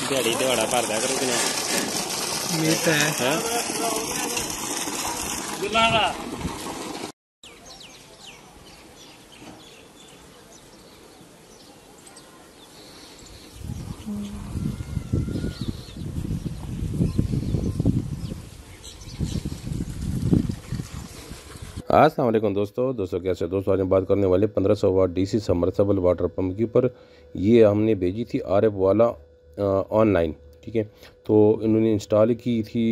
दिहाड़ी दिहाड़ा भर दिया करो कि नहीं? उम्मीद तो है। अस्सलाम वालेकुम दोस्तों कैसे दोस्तों, आज हम बात करने वाले 1500 वाट डीसी सबमर्सिबल वाटर पंप के ऊपर। ये हमने भेजी थी आरएफ वाला ऑनलाइन, ठीक है। तो इन्होंने इंस्टॉल की थी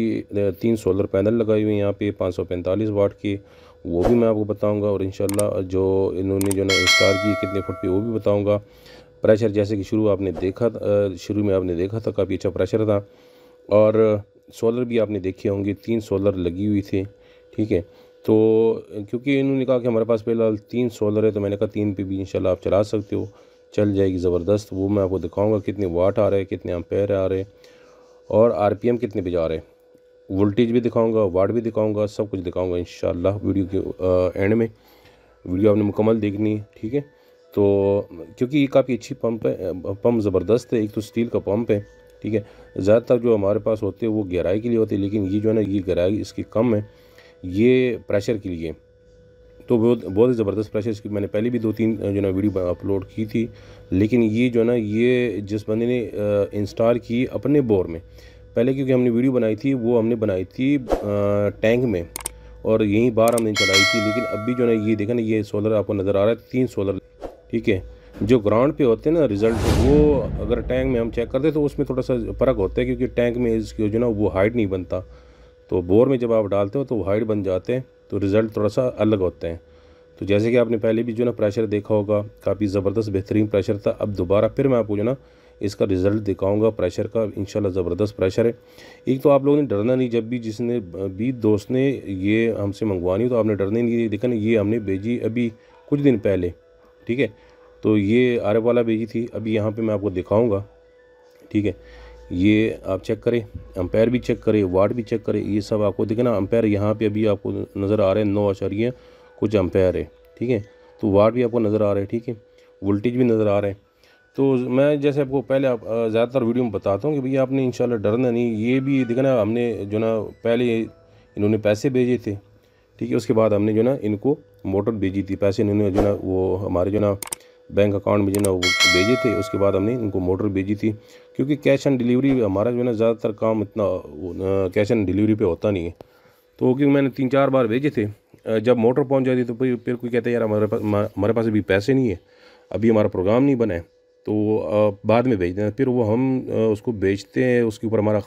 3 सोलर पैनल लगाए हुए हैं यहाँ पे 545 वाट के, वो भी मैं आपको बताऊंगा। और इंशाल्लाह जो इन्होंने जो ना इंस्टॉल की कितने फुट पे वो भी बताऊंगा। प्रेशर जैसे कि शुरू में आपने देखा था काफ़ी अच्छा प्रेशर था। और सोलर भी आपने देखे होंगे, 3 सोलर लगी हुई थी, ठीक है। तो क्योंकि इन्होंने कहा कि हमारे पास फ़िलहाल 3 सोलर है, तो मैंने कहा 3 पे भी इंशाल्लाह आप चला सकते हो, चल जाएगी ज़बरदस्त। वो मैं आपको दिखाऊंगा कितने वाट आ रहे हैं, कितने एम्पेयर आ रहे हैं और आरपीएम कितने पे जा रहे हैं। वोल्टेज भी दिखाऊंगा, वाट भी दिखाऊंगा, सब कुछ दिखाऊंगा इंशाल्लाह वीडियो के एंड में। वीडियो आपने मुकम्मल देखनी है, ठीक है। तो क्योंकि ये काफ़ी अच्छी पंप है, पंप ज़बरदस्त है। एक तो स्टील का पंप है, ठीक है। ज़्यादातर जो हमारे पास होते हैं वो गहराई के लिए होते हैं, लेकिन ये जो है ना ये गहराई इसकी कम है, ये प्रेशर के लिए। तो बहुत ही ज़बरदस्त प्रेशर इसकी मैंने पहले भी 2-3 जो ना वीडियो अपलोड की थी। लेकिन ये जो है ना ये जिस बंदे ने इंस्टॉल की अपने बोर में, पहले क्योंकि हमने वीडियो बनाई थी वो हमने बनाई थी टैंक में और यहीं बाहर हमने चलाई थी। लेकिन अभी जो है ना ये देखा ना, ये सोलर आपको नज़र आ रहा है, 3 सोलर, ठीक है। जो ग्राउंड पे होते हैं ना रिज़ल्ट, वो अगर टैंक में हम चेक करते तो उसमें थोड़ा सा फ़र्क होता है, क्योंकि टैंक में इसकी जो ना वो हाइट नहीं बनता। तो बोर में जब आप डालते हो तो हाइट बन जाते हैं, तो रिज़ल्ट थोड़ा सा अलग होते हैं। तो जैसे कि आपने पहले भी जो ना प्रेशर देखा होगा, काफ़ी ज़बरदस्त बेहतरीन प्रेशर था। अब दोबारा फिर मैं आपको जो ना इसका रिज़ल्ट दिखाऊंगा प्रेशर का, इंशाल्लाह ज़बरदस्त प्रेशर है। एक तो आप लोगों ने डरना नहीं, जब भी जिसने भी दोस्त ने ये हमसे मंगवानी हो तो आपने डरना नहीं। देखा ना ये हमने भेजी अभी कुछ दिन पहले, ठीक है। तो ये आरएफ वाला भेजी थी, अभी यहाँ पर मैं आपको दिखाऊँगा, ठीक है। ये आप चेक करें, एम्पेयर भी चेक करें, वाट भी चेक करें, ये सब आपको देखें ना। एम्पेयर यहाँ पे अभी आपको नज़र आ रहे हैं 9 कुछ एम्पेयर है, ठीक है। तो वाट भी आपको नज़र आ रहे हैं, ठीक है। वोल्टेज भी नज़र आ रहे हैं। तो मैं जैसे आपको पहले ज़्यादातर वीडियो में बताता हूँ कि भैया आपने इंशाल्लाह डरना नहीं। ये भी देखा ना, हमने जो ना पहले इन्होंने पैसे भेजे थे, ठीक है। उसके बाद हमने जो ना इनको मोटर भेजी थी, पैसे इन्होंने जो ना वो हमारे जो ना बैंक अकाउंट में जो ना वो भेजे थे। उसके बाद हमने इनको मोटर भेजी थी, क्योंकि कैश ऑन डिलीवरी हमारा जो है ना ज़्यादातर काम इतना कैश ऑन डिलीवरी पे होता नहीं है। तो क्योंकि मैंने 3-4 बार भेजे थे, जब मोटर पहुंच जाती तो फिर कोई कहता है यार हमारे पास अभी पैसे नहीं है, अभी हमारा प्रोग्राम नहीं बना है, तो बाद में भेज देना। फिर वो हम उसको बेचते हैं, उसके ऊपर हमारा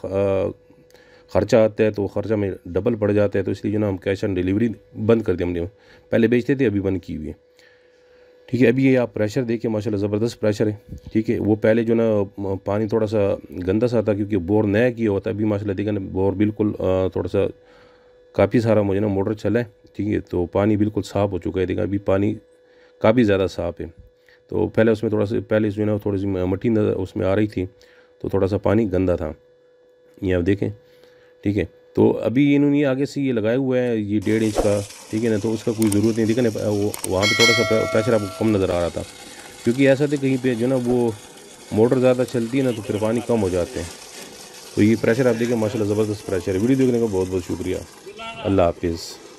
ख़र्चा आता है, तो ख़र्चा में डबल पड़ जाता है। तो इसलिए जो ना हम कैश ऑन डिलीवरी बंद कर दिया हमने। पहले बेचते थे, अभी बंद की हुई है, ठीक है। अभी ये आप प्रेशर देखिए, माशाल्लाह ज़बरदस्त प्रेशर है, ठीक है। वो पहले जो ना पानी थोड़ा सा गंदा सा था, क्योंकि बोर नया किया होता है। अभी माशाल्लाह देखा ना बोर बिल्कुल थोड़ा सा काफ़ी सारा मुझे ना मोटर चला है, ठीक है। तो पानी बिल्कुल साफ़ हो चुका है, देखा अभी पानी काफ़ी ज़्यादा साफ़ है। तो पहले उसमें थोड़ा सा पहले जो है ना थोड़ी सी मट्टी उसमें आ रही थी, तो थोड़ा सा पानी गंदा था, ये आप देखें, ठीक है। तो अभी इन्होंने आगे से ये लगाया हुआ है, ये 1.5 इंच का, ठीक है ना। तो उसका कोई ज़रूरत नहीं, देखा ना वो वहाँ पे थोड़ा सा प्रेशर आपको कम नज़र आ रहा था, क्योंकि ऐसा था कहीं पे जो ना वो मोटर ज़्यादा चलती है ना तो फिर पानी कम हो जाते हैं। तो ये प्रेशर आप देखें, माशाल्लाह ज़बरदस्त प्रेशर है। वीडियो देखने का बहुत बहुत शुक्रिया। अल्लाह हाफिज़।